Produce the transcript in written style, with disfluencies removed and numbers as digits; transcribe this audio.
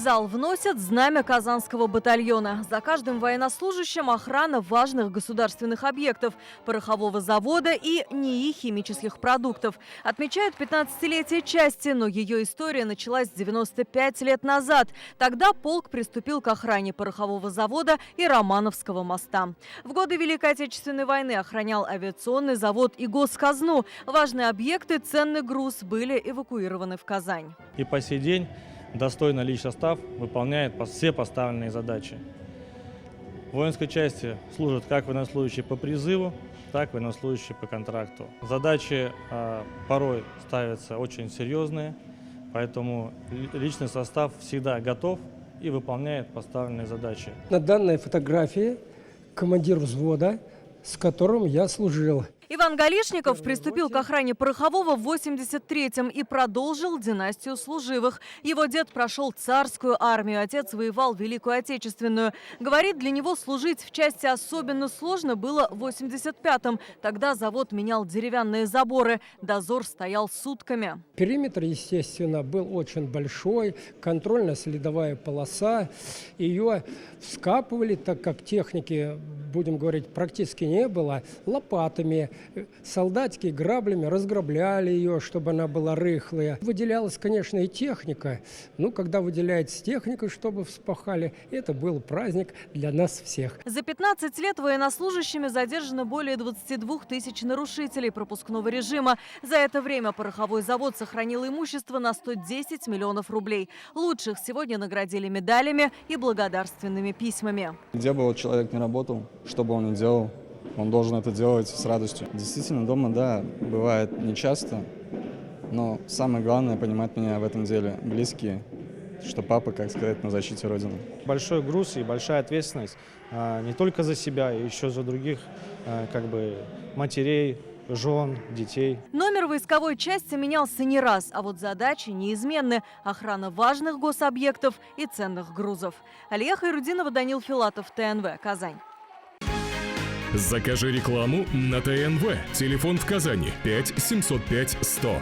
вокзал вносят знамя Казанского батальона. За каждым военнослужащим охрана важных государственных объектов, порохового завода и НИИ химических продуктов. Отмечают 15-летие части, но ее история началась 95 лет назад. Тогда полк приступил к охране порохового завода и Романовского моста. В годы Великой Отечественной войны охранял авиационный завод и госказну. Важные объекты, ценный груз были эвакуированы в Казань. И по сей день достойно личный состав выполняет все поставленные задачи. В воинской части служат как военнослужащие по призыву, так и военнослужащие по контракту. Задачи порой ставятся очень серьезные, поэтому личный состав всегда готов и выполняет поставленные задачи. На данной фотографии командир взвода, с которым я служил. Иван Галишников приступил к охране порохового в 83-м и продолжил династию служивых. Его дед прошел царскую армию, отец воевал Великую Отечественную. Говорит, для него служить в части особенно сложно было в 85-м. Тогда завод менял деревянные заборы. Дозор стоял сутками. Периметр, естественно, был очень большой, контрольно-следовая полоса. Ее вскапывали, так как техники, будем говорить, практически не было, лопатами. Солдатики граблями разграбляли ее, чтобы она была рыхлая. Выделялась, конечно, и техника. Ну, когда выделяется техника, чтобы вспахали, это был праздник для нас всех. За 15 лет военнослужащими задержано более 22 тысяч нарушителей пропускного режима. За это время пороховой завод сохранил имущество на 110 миллионов рублей. Лучших сегодня наградили медалями и благодарственными письмами. Где бы человек не работал, что бы он ни делал, он должен это делать с радостью. Действительно, дома, да, бывает нечасто, но самое главное понимать меня в этом деле близкие, что папа, как сказать, на защите Родины. Большой груз и большая ответственность не только за себя, и еще за других матерей, жен, детей. Номер войсковой части менялся не раз, а вот задачи неизменны. Охрана важных гособъектов и ценных грузов. Алия Хайрудинова, Данил Филатов, ТНВ, Казань. Закажи рекламу на ТНВ. Телефон в Казани 5 705 100.